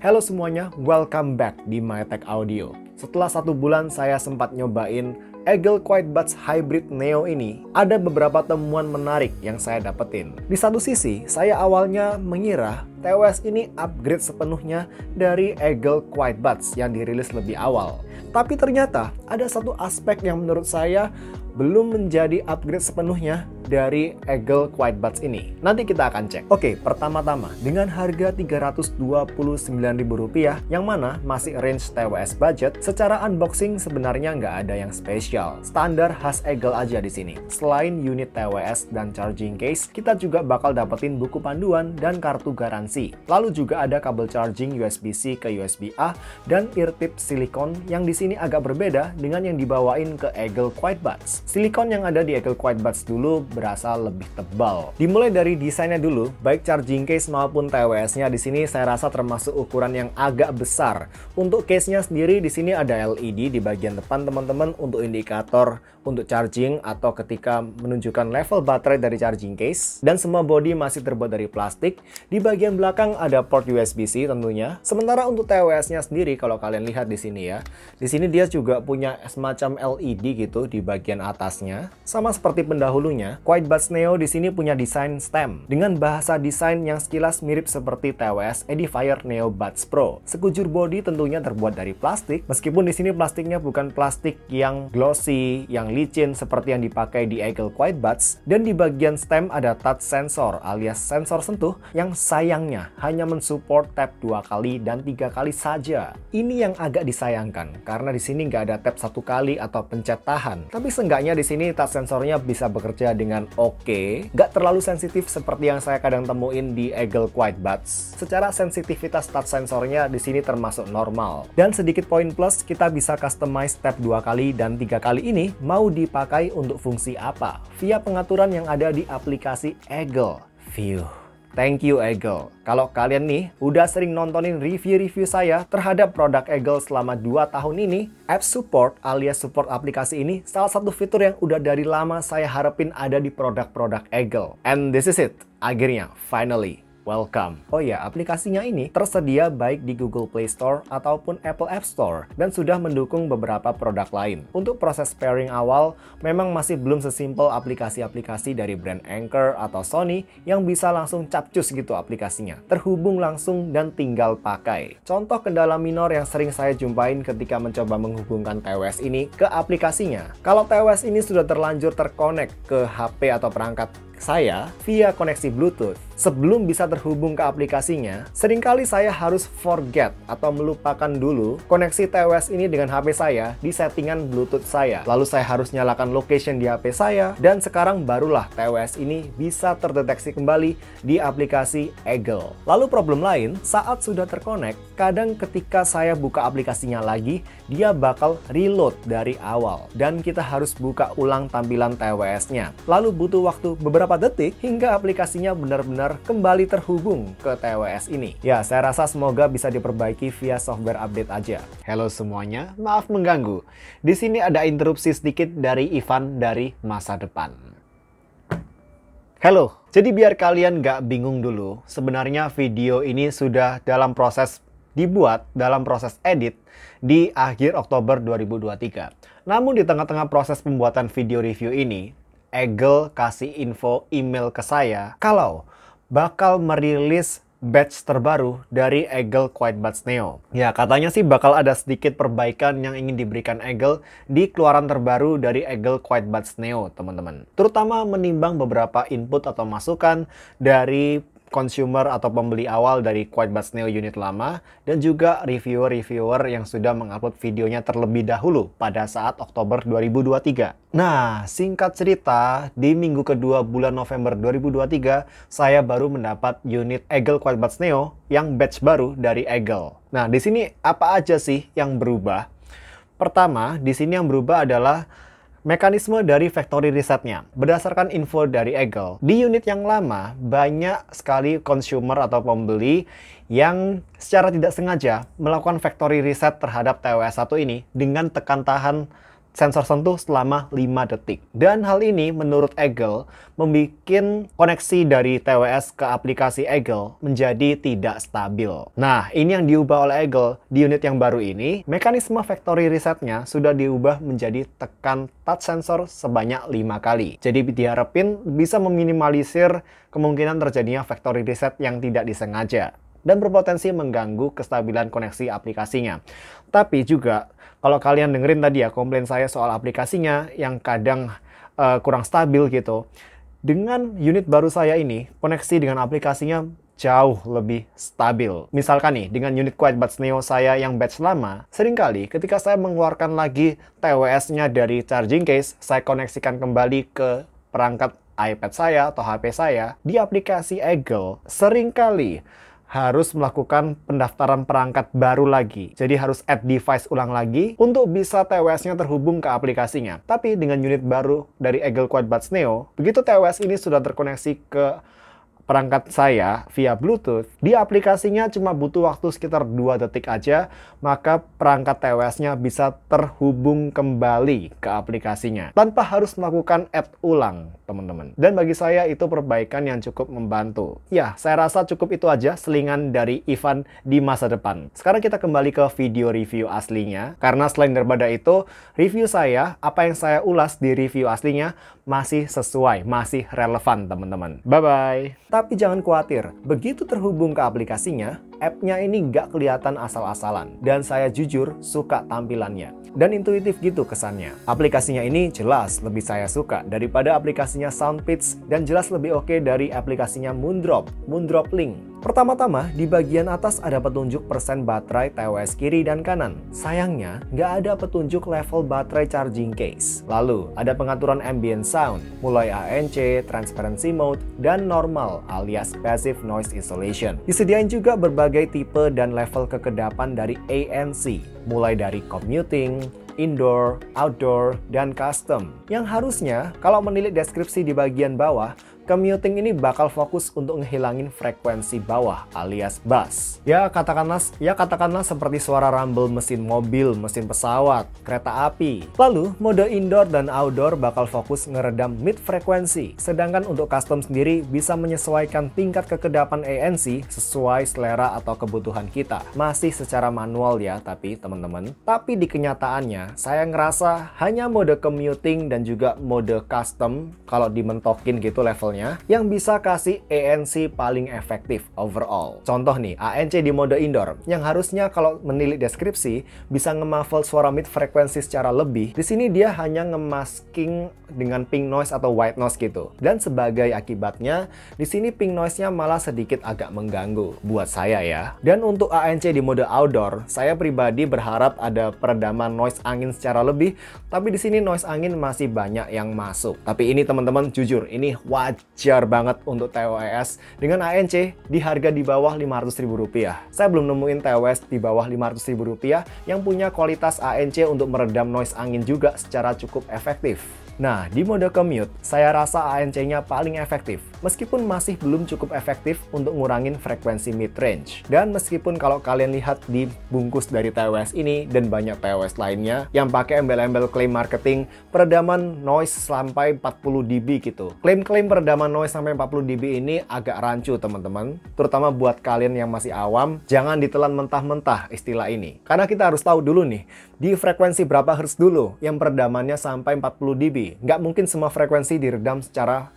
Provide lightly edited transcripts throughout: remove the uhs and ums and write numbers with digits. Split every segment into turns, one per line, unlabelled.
Halo semuanya, welcome back di MyTech Audio. Setelah 1 bulan saya sempat nyobain Eagle QuietBuds Hybrid Neo ini, ada beberapa temuan menarik yang saya dapetin. Di satu sisi, saya awalnya mengira TWS ini upgrade sepenuhnya dari Eagle QuietBuds yang dirilis lebih awal. Tapi ternyata ada satu aspek yang menurut saya belum menjadi upgrade sepenuhnya dari Eagle QuietBuds ini. Nanti kita akan cek. Oke, pertama-tama dengan harga Rp329.000 yang mana masih range TWS budget, secara unboxing sebenarnya nggak ada yang spesial. Standar khas Eagle aja di sini. Selain unit TWS dan charging case, kita juga bakal dapetin buku panduan dan kartu garansi. Lalu juga ada kabel charging USB-C ke USB-A dan ear tip silikon yang di sini agak berbeda dengan yang dibawain ke Eagle QuietBuds. Silikon yang ada di Eagle QuietBuds dulu berasa lebih tebal. Dimulai dari desainnya dulu, baik charging case maupun TWS-nya di sini saya rasa termasuk ukuran yang agak besar. Untuk case-nya sendiri di sini ada LED di bagian depan teman-teman untuk indikator untuk charging atau ketika menunjukkan level baterai dari charging case. Dan semua body masih terbuat dari plastik. Di bagian belakang ada port USB-C tentunya. Sementara untuk TWS-nya sendiri kalau kalian lihat di sini ya, di sini dia juga punya semacam LED gitu di bagian atasnya. Sama seperti pendahulunya, QuietBuds Neo di sini punya desain stem dengan bahasa desain yang sekilas mirip seperti TWS Edifier Neo Buds Pro. Sekujur body tentunya terbuat dari plastik, meskipun di sini plastiknya bukan plastik yang glossy, yang licin seperti yang dipakai di Eagle QuietBuds. Dan di bagian stem ada touch sensor alias sensor sentuh yang sayangnya hanya mensupport tap 2 kali dan 3 kali saja. Ini yang agak disayangkan karena di sini nggak ada tap 1 kali atau pencet tahan. Tapi seenggaknya di sini touch sensornya bisa bekerja dengan oke, nggak terlalu sensitif seperti yang saya kadang temuin di Eagle QuietBuds. Secara sensitivitas touch sensornya di sini termasuk normal. Dan sedikit poin plus, kita bisa customize tap 2 kali dan 3 kali ini mau dipakai untuk fungsi apa via pengaturan yang ada di aplikasi Eagle. Phew. Thank you Eagle. Kalau kalian nih udah sering nontonin review-review saya terhadap produk Eagle selama 2 tahun ini, app support alias support aplikasi ini salah satu fitur yang udah dari lama saya harapin ada di produk-produk Eagle. And this is it. Akhirnya, finally. Welcome. Oh ya, aplikasinya ini tersedia baik di Google Play Store ataupun Apple App Store dan sudah mendukung beberapa produk lain. Untuk proses pairing awal memang masih belum sesimpel aplikasi-aplikasi dari brand Anker atau Sony yang bisa langsung capcus gitu aplikasinya. Terhubung langsung dan tinggal pakai. Contoh kendala minor yang sering saya jumpain ketika mencoba menghubungkan TWS ini ke aplikasinya. Kalau TWS ini sudah terlanjur terkonek ke HP atau perangkat saya via koneksi Bluetooth, sebelum bisa terhubung ke aplikasinya, seringkali saya harus forget atau melupakan dulu koneksi TWS ini dengan HP saya di settingan Bluetooth saya. Lalu saya harus nyalakan location di HP saya, dan sekarang barulah TWS ini bisa terdeteksi kembali di aplikasi Eagle. Lalu problem lain, saat sudah terkonek, kadang ketika saya buka aplikasinya lagi, dia bakal reload dari awal, dan kita harus buka ulang tampilan TWS-nya. Lalu butuh waktu beberapa detik hingga aplikasinya benar-benar kembali terhubung ke TWS ini. Ya, saya rasa semoga bisa diperbaiki via software update aja. Halo semuanya, maaf mengganggu. Di sini ada interupsi sedikit dari Ivan dari masa depan. Halo, jadi biar kalian nggak bingung dulu, sebenarnya video ini sudah dalam proses dibuat, dalam proses edit di akhir Oktober 2023. Namun di tengah-tengah proses pembuatan video review ini, Eagle kasih info email ke saya kalau bakal merilis batch terbaru dari Eagle QuietBuds Neo. Ya, katanya sih bakal ada sedikit perbaikan yang ingin diberikan Eagle di keluaran terbaru dari Eagle QuietBuds Neo, teman-teman. Terutama menimbang beberapa input atau masukan dari consumer atau pembeli awal dari QuietBuds Neo unit lama, dan juga reviewer-reviewer yang sudah mengupload videonya terlebih dahulu pada saat Oktober 2023. Nah, singkat cerita, di minggu kedua bulan November 2023, saya baru mendapat unit Eagle QuietBuds Neo yang batch baru dari Eagle. Nah, di sini apa aja sih yang berubah? Pertama, di sini yang berubah adalah mekanisme dari factory resetnya. Berdasarkan info dari Eagle, di unit yang lama banyak sekali consumer atau pembeli yang secara tidak sengaja melakukan factory reset terhadap TWS1 ini dengan tekan tahan sensor sentuh selama 5 detik. Dan hal ini menurut Eagle membuat koneksi dari TWS ke aplikasi Eagle menjadi tidak stabil. Nah, ini yang diubah oleh Eagle di unit yang baru ini. Mekanisme factory resetnya sudah diubah menjadi tekan touch sensor sebanyak 5 kali. Jadi diharapin bisa meminimalisir kemungkinan terjadinya factory reset yang tidak disengaja dan berpotensi mengganggu kestabilan koneksi aplikasinya. Tapi juga kalau kalian dengerin tadi ya komplain saya soal aplikasinya yang kadang kurang stabil gitu. Dengan unit baru saya ini, koneksi dengan aplikasinya jauh lebih stabil. Misalkan nih, dengan unit QuietBuds Neo saya yang batch lama, seringkali ketika saya mengeluarkan lagi TWS-nya dari charging case, saya koneksikan kembali ke perangkat iPad saya atau HP saya, di aplikasi Eagle seringkali harus melakukan pendaftaran perangkat baru lagi. Jadi harus add device ulang lagi untuk bisa TWS-nya terhubung ke aplikasinya. Tapi dengan unit baru dari Eagle QuietBuds Neo, begitu TWS ini sudah terkoneksi ke perangkat saya via Bluetooth, di aplikasinya cuma butuh waktu sekitar 2 detik aja, maka perangkat TWS-nya bisa terhubung kembali ke aplikasinya tanpa harus melakukan add ulang, teman-teman. Dan bagi saya itu perbaikan yang cukup membantu. Ya, saya rasa cukup itu aja selingan dari Ivan di masa depan. Sekarang kita kembali ke video review aslinya, karena selain daripada itu, review saya, apa yang saya ulas di review aslinya masih sesuai, masih relevan, teman-teman. Bye-bye! Tapi jangan khawatir, begitu terhubung ke aplikasinya, app-nya ini nggak kelihatan asal-asalan. Dan saya jujur suka tampilannya. Dan intuitif gitu kesannya. Aplikasinya ini jelas lebih saya suka daripada aplikasinya Soundpeats dan jelas lebih oke dari aplikasinya Moondrop Link. Pertama-tama, di bagian atas ada petunjuk persen baterai TWS kiri dan kanan. Sayangnya, nggak ada petunjuk level baterai charging case. Lalu, ada pengaturan ambient sound, mulai ANC, transparency mode, dan normal alias passive noise isolation. Disediain juga berbagai tipe dan level kekedapan dari ANC, mulai dari commuting, indoor, outdoor, dan custom. Yang harusnya, kalau menilik deskripsi di bagian bawah, commuting ini bakal fokus untuk ngehilangin frekuensi bawah alias bass. Ya katakanlah seperti suara rumble mesin mobil, mesin pesawat, kereta api. Lalu mode indoor dan outdoor bakal fokus ngeredam mid frekuensi. Sedangkan untuk custom sendiri bisa menyesuaikan tingkat kekedapan ANC sesuai selera atau kebutuhan kita. Masih secara manual ya tapi teman-teman. Tapi di kenyataannya saya ngerasa hanya mode commuting dan juga mode custom kalau dimentokin gitu level yang bisa kasih ANC paling efektif overall. Contoh nih, ANC di mode indoor yang harusnya kalau menilik deskripsi bisa nge-muffle suara mid frekuensi secara lebih. Di sini dia hanya nge-masking dengan pink noise atau white noise gitu. Dan sebagai akibatnya, di sini pink noise-nya malah sedikit agak mengganggu buat saya ya. Dan untuk ANC di mode outdoor, saya pribadi berharap ada peredaman noise angin secara lebih, tapi di sini noise angin masih banyak yang masuk. Tapi ini teman-teman jujur, ini wajar banget untuk TWS dengan ANC di harga di bawah Rp500.000. Saya belum nemuin TWS di bawah Rp500.000 yang punya kualitas ANC untuk meredam noise angin juga secara cukup efektif. Nah, di mode commute, saya rasa ANC-nya paling efektif, meskipun masih belum cukup efektif untuk ngurangin frekuensi mid-range. Dan meskipun kalau kalian lihat di bungkus dari TWS ini dan banyak TWS lainnya yang pakai embel-embel klaim marketing peredaman noise sampai 40 dB gitu. Klaim-klaim peredaman noise sampai 40 dB ini agak rancu teman-teman, terutama buat kalian yang masih awam, jangan ditelan mentah-mentah istilah ini. Karena kita harus tahu dulu nih, di frekuensi berapa hertz dulu yang peredamannya sampai 40 dB. Nggak mungkin semua frekuensi diredam secara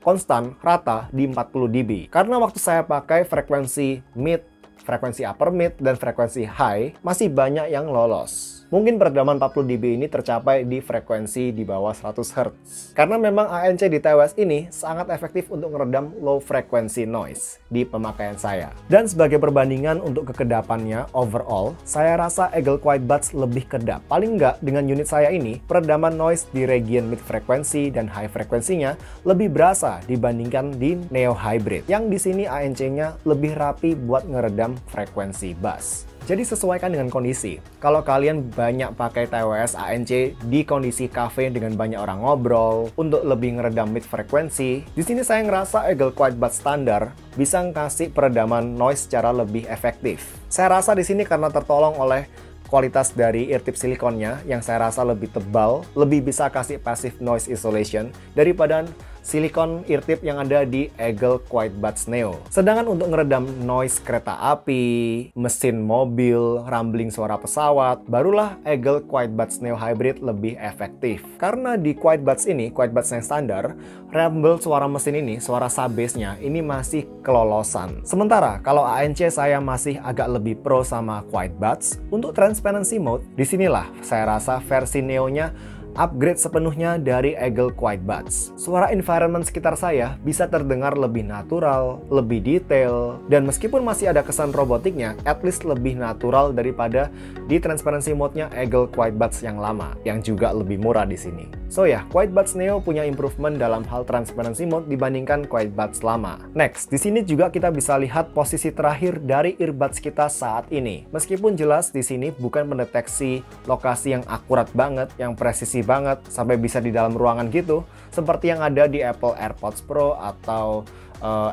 konstan, rata di 40 dB. Karena waktu saya pakai frekuensi mid, frekuensi upper mid, dan frekuensi high, masih banyak yang lolos. Mungkin peredaman 40 dB ini tercapai di frekuensi di bawah 100 Hz. Karena memang ANC di TWS ini sangat efektif untuk meredam low frequency noise di pemakaian saya. Dan sebagai perbandingan untuk kekedapannya overall, saya rasa Eagle QuietBuds lebih kedap. Paling nggak dengan unit saya ini, peredaman noise di region mid frekuensi dan high frekuensinya lebih berasa dibandingkan di Neo Hybrid. Yang di sini ANC-nya lebih rapi buat ngeredam frekuensi bass. Jadi sesuaikan dengan kondisi. Kalau kalian banyak pakai TWS ANC di kondisi cafe dengan banyak orang ngobrol untuk lebih ngeredam mid frekuensi, di sini saya ngerasa Eagle QuietBuds standar bisa ngasih peredaman noise secara lebih efektif. Saya rasa di sini karena tertolong oleh kualitas dari ear-tip silikonnya yang saya rasa lebih tebal, lebih bisa kasih passive noise isolation daripada silikon ear-tip yang ada di Eagle Quiet Buds Neo. Sedangkan untuk ngeredam noise kereta api, mesin mobil, rumbling suara pesawat, barulah Eagle Quiet Buds Neo Hybrid lebih efektif. Karena di Quiet Buds ini, Quiet Buds yang standar, rumble suara mesin ini, suara sub-bass-nya ini masih kelolosan. Sementara kalau ANC saya masih agak lebih pro sama Quiet Buds, untuk transparency mode, disinilah saya rasa versi Neo-nya upgrade sepenuhnya dari Eagle Quiet Buds. Suara environment sekitar saya bisa terdengar lebih natural, lebih detail, dan meskipun masih ada kesan robotiknya, at least lebih natural daripada di transparency mode-nya Eagle Quiet Buds yang lama, yang juga lebih murah di sini. So ya, Quiet Buds Neo punya improvement dalam hal transparency mode dibandingkan Quiet Buds lama. Next, di sini juga kita bisa lihat posisi terakhir dari earbuds kita saat ini. Meskipun jelas di sini bukan mendeteksi lokasi yang akurat banget, yang presisi banget sampai bisa di dalam ruangan gitu, seperti yang ada di Apple AirPods Pro atau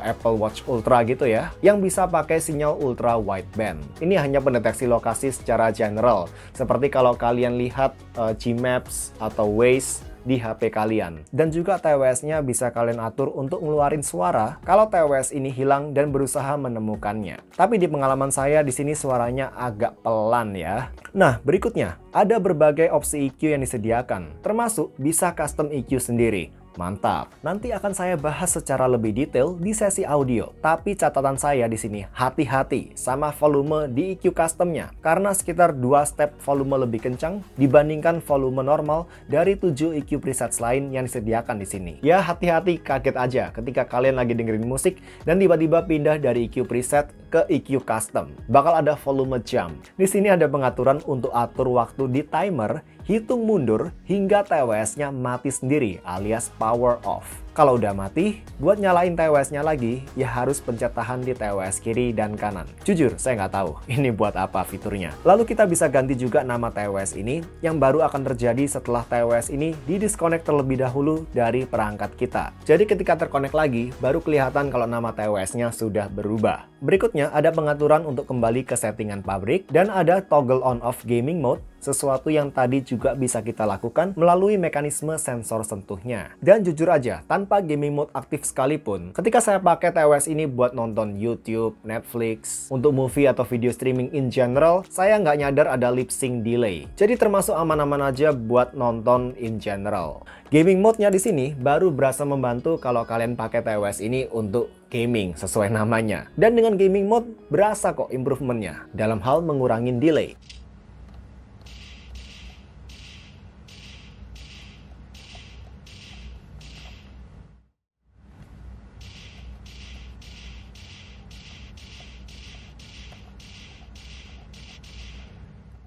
Apple Watch Ultra gitu ya, yang bisa pakai sinyal ultra wideband. Ini hanya pendeteksi lokasi secara general, seperti kalau kalian lihat Gmaps atau Waze di HP kalian. Dan juga TWS-nya bisa kalian atur untuk ngeluarin suara kalau TWS ini hilang dan berusaha menemukannya. Tapi di pengalaman saya di sini suaranya agak pelan ya. Nah, berikutnya ada berbagai opsi EQ yang disediakan, termasuk bisa custom EQ sendiri. Mantap. Nanti akan saya bahas secara lebih detail di sesi audio. Tapi catatan saya di sini, hati-hati sama volume di EQ customnya. Karena sekitar 2 step volume lebih kencang dibandingkan volume normal dari 7 EQ presets lain yang disediakan di sini. Ya, hati-hati, kaget aja ketika kalian lagi dengerin musik dan tiba-tiba pindah dari EQ preset ke EQ custom. Bakal ada volume jump. Di sini ada pengaturan untuk atur waktu di timer, hitung mundur hingga TWS-nya mati sendiri alias power off. Kalau udah mati, buat nyalain TWS-nya lagi, ya harus pencet tahan di TWS kiri dan kanan. Jujur, saya nggak tahu ini buat apa fiturnya. Lalu kita bisa ganti juga nama TWS ini, yang baru akan terjadi setelah TWS ini didisconnect terlebih dahulu dari perangkat kita. Jadi ketika terkonek lagi, baru kelihatan kalau nama TWS-nya sudah berubah. Berikutnya ada pengaturan untuk kembali ke settingan pabrik, dan ada toggle on-off gaming mode, sesuatu yang tadi juga bisa kita lakukan melalui mekanisme sensor sentuhnya. Dan jujur aja, tanpa gaming mode aktif sekalipun, ketika saya pakai TWS ini buat nonton YouTube, Netflix, untuk movie atau video streaming in general, saya nggak nyadar ada lip sync delay. Jadi termasuk aman-aman aja buat nonton in general. Gaming mode-nya di sini baru berasa membantu kalau kalian pakai TWS ini untuk gaming sesuai namanya. Dan dengan gaming mode berasa kok improvementnya dalam hal mengurangin delay.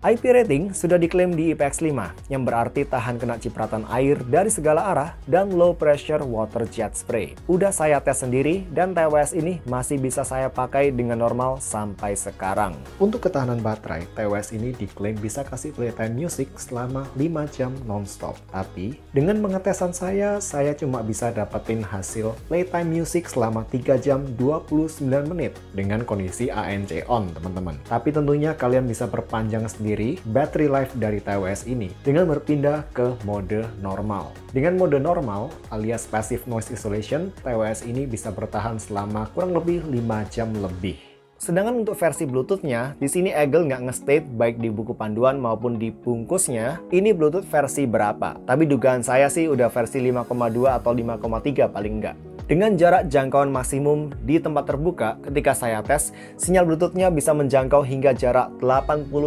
IP rating sudah diklaim di IPX5, yang berarti tahan kena cipratan air dari segala arah dan low pressure water jet spray. Udah saya tes sendiri dan TWS ini masih bisa saya pakai dengan normal sampai sekarang. Untuk ketahanan baterai, TWS ini diklaim bisa kasih playtime music selama 5 jam non-stop. Tapi dengan pengetesan saya cuma bisa dapetin hasil playtime music selama 3 jam 29 menit dengan kondisi ANC on, teman-teman. Tapi tentunya kalian bisa perpanjang sendiri battery life dari TWS ini dengan berpindah ke mode normal. Dengan mode normal alias passive noise isolation, TWS ini bisa bertahan selama kurang lebih 5 jam lebih. Sedangkan untuk versi Bluetooth-nya, di sini Eagle nggak nge-state baik di buku panduan maupun di bungkusnya, ini Bluetooth versi berapa. Tapi dugaan saya sih udah versi 5,2 atau 5,3 paling nggak. Dengan jarak jangkauan maksimum di tempat terbuka, ketika saya tes, sinyal Bluetooth-nya bisa menjangkau hingga jarak 88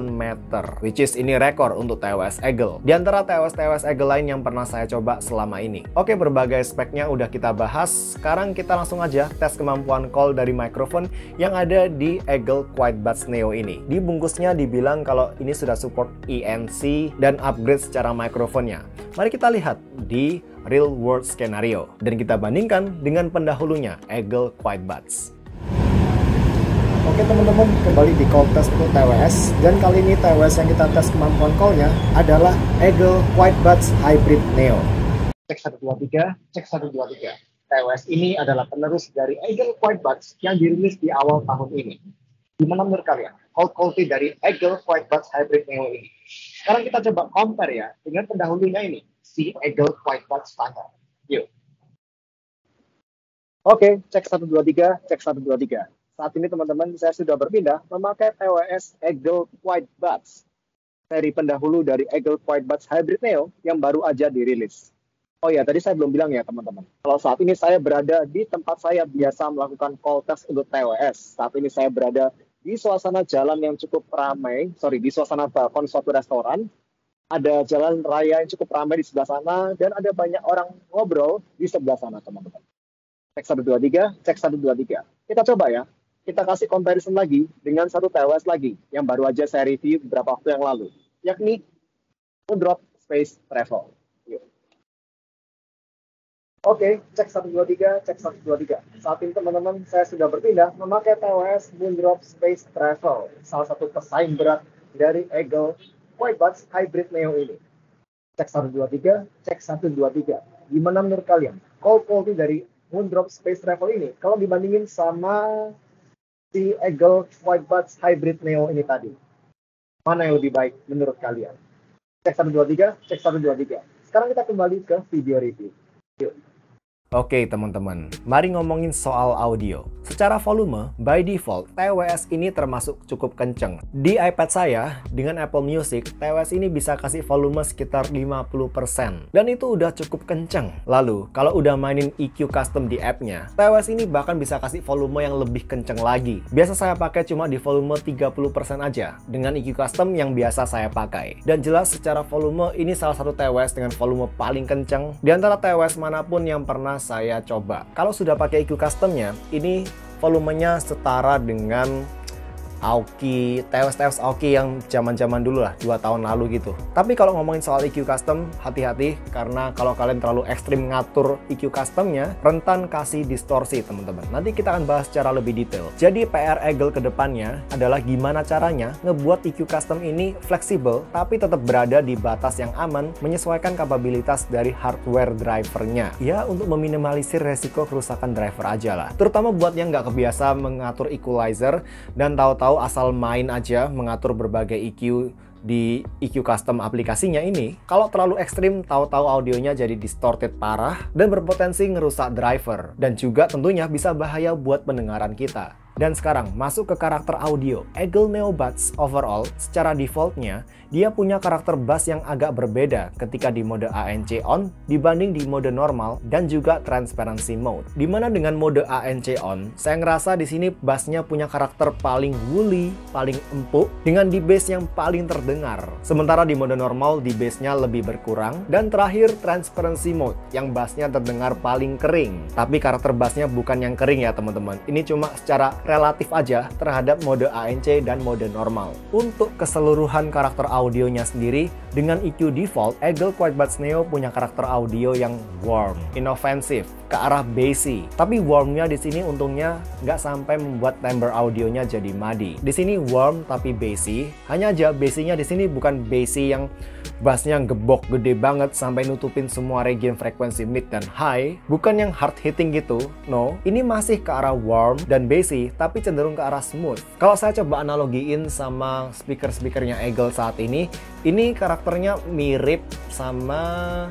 meter, which is ini rekor untuk TWS Eagle. Di antara TWS Eagle lain yang pernah saya coba selama ini. Oke, berbagai speknya udah kita bahas, sekarang kita langsung aja tes kemampuan call dari mikrofon yang ada di Eagle Quiet Buds Neo ini. Di bungkusnya dibilang kalau ini sudah support ENC dan upgrade secara mikrofonnya. Mari kita lihat di real world scenario dan kita bandingkan dengan pendahulunya Eagle Quiet Buds. Oke teman-teman, kembali di call test untuk TWS, dan kali ini TWS yang kita tes kemampuan call-nya adalah Eagle Quiet Buds Hybrid Neo. Cek 1 2 3, cek 1 2 3. TWS ini adalah penerus dari Eagle Quiet Buds yang dirilis di awal tahun ini. Gimana menurut kalian?
cold quality dari Eagle Quiet Buds Hybrid Neo ini. Sekarang kita coba compare ya dengan pendahulunya ini, si Eagle Quiet Buds Standard. Yuk. Oke, cek 123, cek 123. Saat ini teman-teman saya sudah berpindah memakai TWS Eagle Quiet Buds. Seri pendahulu dari Eagle Quiet Buds Hybrid Neo yang baru aja dirilis. Oh ya, tadi saya belum bilang ya teman-teman. Kalau saat ini saya berada di tempat saya biasa melakukan call test untuk TWS. Saat ini saya berada di suasana jalan yang cukup ramai, di suasana balkon suatu restoran. Ada jalan raya yang cukup ramai di sebelah sana, dan ada banyak orang ngobrol di sebelah sana teman-teman. Cek 123, cek 123. Kita coba ya, kita kasih comparison lagi dengan satu TWS lagi, yang baru aja saya review beberapa waktu yang lalu, yakni Moondrop Space Travel. Oke, cek 123, cek 123. Saat ini teman-teman, saya sudah berpindah memakai TWS Moondrop Space Travel, salah satu pesaing berat dari Eagle Quiet Buds Hybrid Neo ini. Cek 123, cek 123. Gimana menurut kalian? Call quality dari Moondrop Space Travel ini, kalau dibandingin sama si Eagle Quiet Buds Hybrid Neo ini tadi, mana yang lebih baik menurut kalian? Cek 123, cek 123. Sekarang kita kembali ke video review. Yuk.
Oke teman-teman, mari ngomongin soal audio. Secara volume, by default, TWS ini termasuk cukup kenceng. Di iPad saya, dengan Apple Music, TWS ini bisa kasih volume sekitar 50%. Dan itu udah cukup kenceng. Lalu, kalau udah mainin EQ custom di app-nya, TWS ini bahkan bisa kasih volume yang lebih kenceng lagi. Biasa saya pakai cuma di volume 30% aja, dengan EQ custom yang biasa saya pakai. Dan jelas secara volume, ini salah satu TWS dengan volume paling kenceng di antara TWS manapun yang pernah saya coba. Kalau sudah pakai EQ customnya, ini volumenya setara dengan Aoki, TWS Aoki yang zaman-zaman dulu lah, 2 tahun lalu gitu. Tapi kalau ngomongin soal EQ custom, hati-hati karena kalau kalian terlalu ekstrim ngatur EQ customnya, rentan kasih distorsi teman-teman. Nanti kita akan bahas secara lebih detail. Jadi PR Eagle ke depannya adalah gimana caranya ngebuat EQ custom ini fleksibel, tapi tetap berada di batas yang aman, menyesuaikan kapabilitas dari hardware drivernya. Ya, untuk meminimalisir resiko kerusakan driver aja lah. Terutama buat yang nggak kebiasa mengatur equalizer dan tahu-tahu asal main aja mengatur berbagai EQ di EQ custom aplikasinya ini. Kalau terlalu ekstrim, tahu-tahu audionya jadi distorted parah dan berpotensi ngerusak driver, dan juga tentunya bisa bahaya buat pendengaran kita. Dan sekarang masuk ke karakter audio. Eagle Neo Buds overall secara defaultnya dia punya karakter bass yang agak berbeda ketika di mode ANC on dibanding di mode normal dan juga transparency mode. Dimana dengan mode ANC on, saya ngerasa di sini bassnya punya karakter paling woolly, paling empuk dengan di bass yang paling terdengar. Sementara di mode normal di bassnya lebih berkurang, dan terakhir transparency mode yang bassnya terdengar paling kering. Tapi karakter bassnya bukan yang kering ya teman-teman. Ini cuma secara relatif aja terhadap mode ANC dan mode normal. Untuk keseluruhan karakter audionya sendiri, dengan EQ default, Eagle Quiet Buds Neo punya karakter audio yang warm, inovatif, ke arah bassy. Tapi warmnya di sini untungnya nggak sampai membuat timbre audionya jadi muddy. Di sini warm tapi bassy. Hanya aja bassy-nya di sini bukan bassy yang bassnya gebok gede banget sampai nutupin semua region frekuensi mid dan high. Bukan yang hard hitting gitu. No, ini masih ke arah warm dan bassy, tapi cenderung ke arah smooth. Kalau saya coba analogiin sama speaker-speakernya Eagle saat ini karakternya mirip sama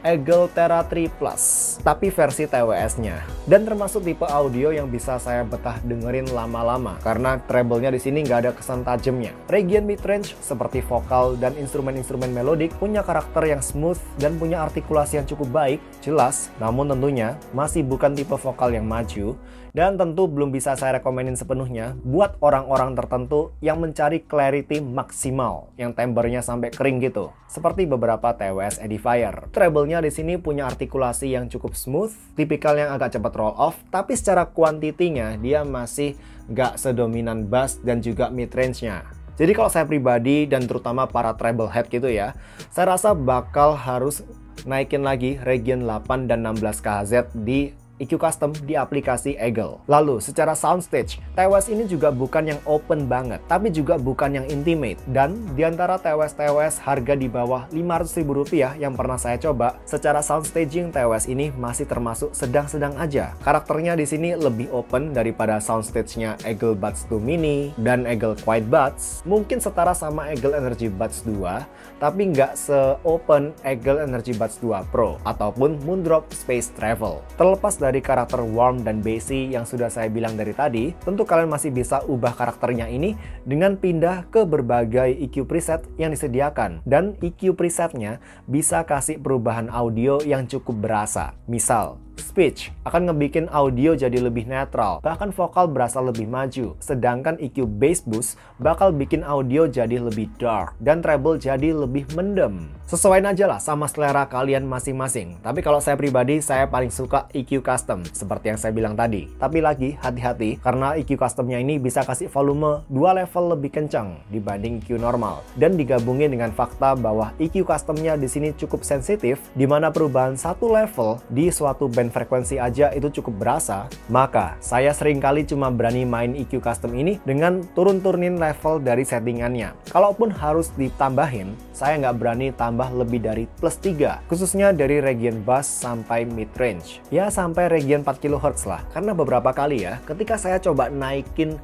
Eagle Thera 3 Plus, tapi versi TWS-nya. Dan termasuk tipe audio yang bisa saya betah dengerin lama-lama, karena treble-nya di sini nggak ada kesan tajamnya. Region mid-range seperti vokal dan instrumen-instrumen melodik punya karakter yang smooth dan punya artikulasi yang cukup baik, jelas, namun tentunya masih bukan tipe vokal yang maju, dan tentu belum bisa saya rekomenin sepenuhnya buat orang-orang tertentu yang mencari clarity maksimal, yang timbre-nya sampai kering gitu, seperti beberapa TWS Edifier. Treble-nya di sini punya artikulasi yang cukup smooth, tipikal yang agak cepat roll off, tapi secara kuantitinya dia masih nggak sedominan bass dan juga mid-range-nya. Jadi kalau saya pribadi dan terutama para treble head gitu ya, saya rasa bakal harus naikin lagi region 8 dan 16 kHz di EQ Custom di aplikasi Eagle. Lalu, secara soundstage, TWS ini juga bukan yang open banget, tapi juga bukan yang intimate. Dan di antara TWS harga di bawah Rp500.000 yang pernah saya coba, secara soundstaging TWS ini masih termasuk sedang-sedang aja. Karakternya di sini lebih open daripada soundstage-nya Eagle Buds 2 Mini dan Eagle Quiet Buds. Mungkin setara sama Eagle Energy Buds 2, tapi nggak se-open Eagle Energy Buds 2 Pro ataupun Moondrop Space Travel. Terlepas dari karakter warm dan bassy yang sudah saya bilang dari tadi, tentu kalian masih bisa ubah karakternya ini dengan pindah ke berbagai EQ preset yang disediakan. Dan EQ presetnya bisa kasih perubahan audio yang cukup berasa. Misal, speech akan ngebikin audio jadi lebih netral, bahkan vokal berasa lebih maju. Sedangkan EQ bass boost bakal bikin audio jadi lebih dark dan treble jadi lebih mendem. Sesuaiin aja lah sama selera kalian masing-masing. Tapi kalau saya pribadi, saya paling suka EQ Custom seperti yang saya bilang tadi. Tapi lagi hati-hati karena EQ Customnya ini bisa kasih volume 2 level lebih kencang dibanding EQ normal. Dan digabungin dengan fakta bahwa EQ Customnya di sini cukup sensitif, di mana perubahan satu level di suatu band frekuensi aja itu cukup berasa, maka saya seringkali cuma berani main EQ Custom ini dengan turun-turunin level dari settingannya. Kalaupun harus ditambahin, saya nggak berani tambah lebih dari +3, khususnya dari region bass sampai mid range. Ya sampai region 4 kHz lah, karena beberapa kali ya, ketika saya coba naikin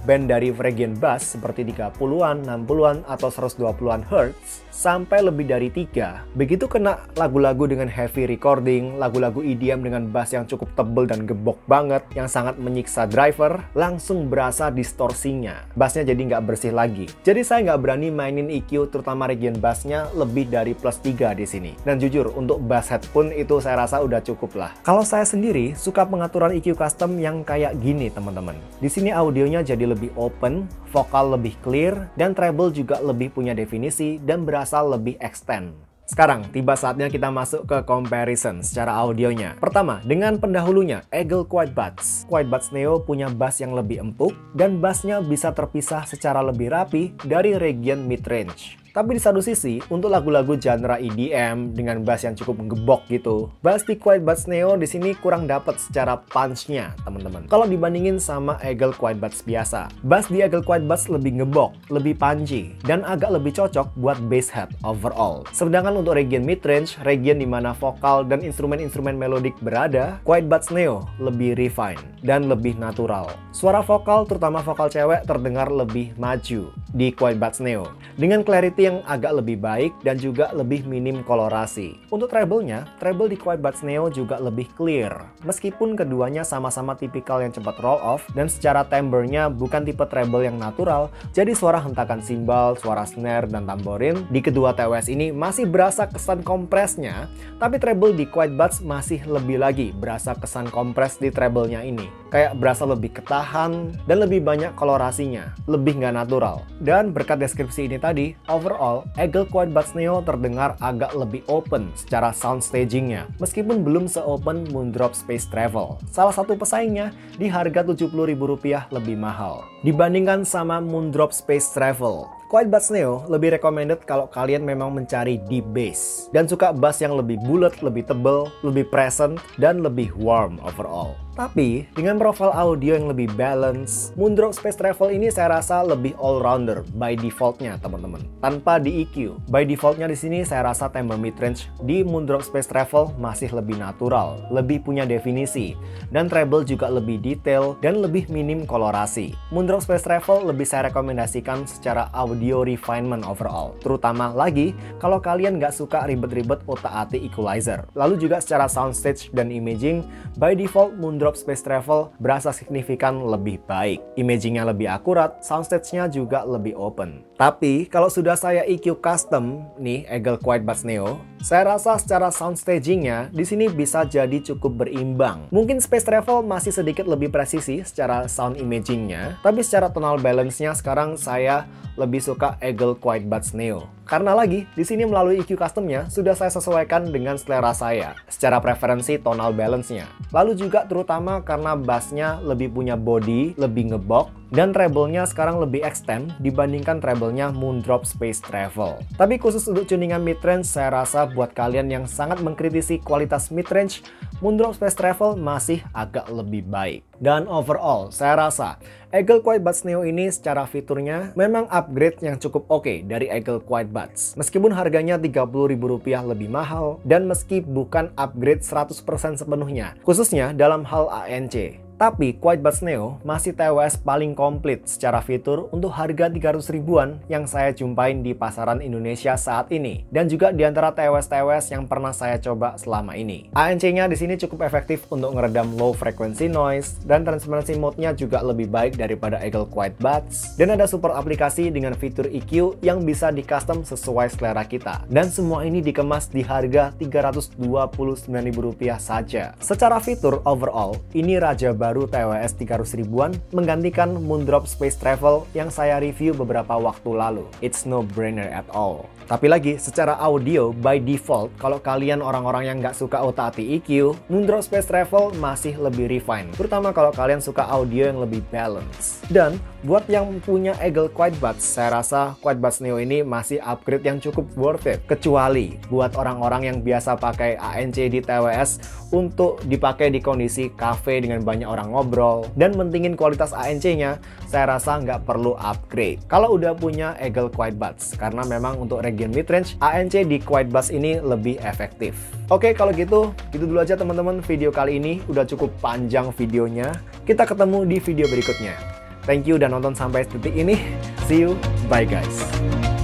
band dari region bass seperti 30-an, 60-an, atau 120-an Hz sampai lebih dari 3. Begitu kena lagu-lagu dengan heavy recording, lagu-lagu EDM dengan bass yang cukup tebel dan gebok banget, yang sangat menyiksa driver, langsung berasa distorsinya. Bassnya jadi nggak bersih lagi. Jadi saya nggak berani mainin EQ, terutama region bassnya lebih dari +3 di sini. Dan jujur, untuk bass head pun itu saya rasa udah cukup lah. Kalau saya sendiri suka pengaturan EQ custom yang kayak gini, teman-teman. Di sini audionya jadi lebih open, vokal lebih clear, dan treble juga lebih punya definisi dan berasa lebih extend. Sekarang, tiba saatnya kita masuk ke comparison secara audionya. Pertama, dengan pendahulunya, Eagle Quiet Buds. Quiet Buds Neo punya bass yang lebih empuk, dan bassnya bisa terpisah secara lebih rapi dari region mid-range. Tapi di satu sisi, untuk lagu-lagu genre EDM dengan bass yang cukup ngebok gitu, bass di Quiet Buds Neo di sini kurang dapet secara punch-nya, teman-teman. Kalau dibandingin sama Eagle Quiet Buds biasa, bass di Eagle Quiet Buds lebih ngebok, lebih punchy, dan agak lebih cocok buat bass head overall. Sedangkan untuk region mid-range, region dimana vokal dan instrumen-instrumen melodik berada, Quiet Buds Neo lebih refined dan lebih natural. Suara vokal, terutama vokal cewek, terdengar lebih maju di Quiet Buds Neo, dengan clarity yang agak lebih baik dan juga lebih minim kolorasi. Untuk treble-nya, treble di Quiet Buds Neo juga lebih clear. Meskipun keduanya sama-sama tipikal yang cepat roll off, dan secara timbre-nya bukan tipe treble yang natural, jadi suara hentakan simbal, suara snare, dan tamborin di kedua TWS ini masih berasa kesan kompresnya, tapi treble di Quiet Buds masih lebih lagi berasa kesan kompres di treble-nya ini. Kayak berasa lebih ketahan dan lebih banyak kolorasinya, lebih nggak natural. Dan berkat deskripsi ini tadi, overall, Eagle Quiet Buds Neo terdengar agak lebih open secara sound stagingnya, meskipun belum se-open Moondrop Space Travel. Salah satu pesaingnya di harga Rp70.000 lebih mahal dibandingkan sama Moondrop Space Travel. Quiet Buds Neo lebih recommended kalau kalian memang mencari deep bass dan suka bass yang lebih bulat, lebih tebal, lebih present, dan lebih warm overall. Tapi, dengan profil audio yang lebih balance, Moondrop Space Travel ini saya rasa lebih all-rounder by defaultnya, teman-teman. Tanpa di EQ. By defaultnya di sini saya rasa timbre mid-range di Moondrop Space Travel masih lebih natural, lebih punya definisi, dan treble juga lebih detail dan lebih minim kolorasi. Moondrop Space Travel lebih saya rekomendasikan secara audio refinement overall. Terutama lagi, kalau kalian nggak suka ribet-ribet otak-atik equalizer. Lalu juga secara soundstage dan imaging, by default Moondrop Space Travel berasa signifikan lebih baik. Imagingnya lebih akurat, soundstage-nya juga lebih open. Tapi, kalau sudah saya EQ custom nih Eagle Quiet Buds Neo, saya rasa secara sound stagingnya di sini bisa jadi cukup berimbang. Mungkin Space Travel masih sedikit lebih presisi secara sound imagingnya, tapi secara tonal balance-nya sekarang saya lebih suka Eagle Quiet Buds Neo. Karena lagi, di sini melalui EQ customnya sudah saya sesuaikan dengan selera saya, secara preferensi tonal balance-nya. Lalu juga terutama karena bass-nya lebih punya body, lebih ngebok, dan treble-nya sekarang lebih extend dibandingkan treble-nya Moondrop Space Travel. Tapi khusus untuk tuningan mid-range, saya rasa buat kalian yang sangat mengkritisi kualitas mid-range, Moondrop Space Travel masih agak lebih baik. Dan overall, saya rasa Eagle Quiet Buds Neo ini secara fiturnya memang upgrade yang cukup oke dari Eagle Quiet Buds. Meskipun harganya Rp30.000 lebih mahal, dan meski bukan upgrade 100% sepenuhnya, khususnya dalam hal ANC. Tapi Quiet Buds Neo masih TWS paling komplit secara fitur untuk harga 300 ribuan yang saya jumpain di pasaran Indonesia saat ini. Dan juga di antara TWS-TWS yang pernah saya coba selama ini. ANC-nya di sini cukup efektif untuk ngeredam low frequency noise, dan transparency mode-nya juga lebih baik daripada Eagle Quiet Buds. Dan ada support aplikasi dengan fitur EQ yang bisa di-custom sesuai selera kita. Dan semua ini dikemas di harga Rp329.000 saja. Secara fitur overall, ini raja baru TWS 300 ribuan menggantikan Moondrop Space Travel yang saya review beberapa waktu lalu. It's no brainer at all. Tapi lagi, secara audio, by default, kalau kalian orang-orang yang nggak suka otak-atik EQ, Moondrop Space Travel masih lebih refined. Terutama kalau kalian suka audio yang lebih balance. Dan, buat yang punya Eagle Quiet Buds, saya rasa Quiet Buds Neo ini masih upgrade yang cukup worth it. Kecuali buat orang-orang yang biasa pakai ANC di TWS untuk dipakai di kondisi cafe dengan banyak orang ngobrol, dan mentingin kualitas ANC-nya, saya rasa nggak perlu upgrade. Kalau udah punya Eagle Quiet Buds, karena memang untuk region midrange, ANC di Quiet Buds ini lebih efektif. Oke, kalau gitu dulu aja teman-teman video kali ini. Udah cukup panjang videonya. Kita ketemu di video berikutnya. Thank you udah nonton sampai detik ini. See you, bye guys.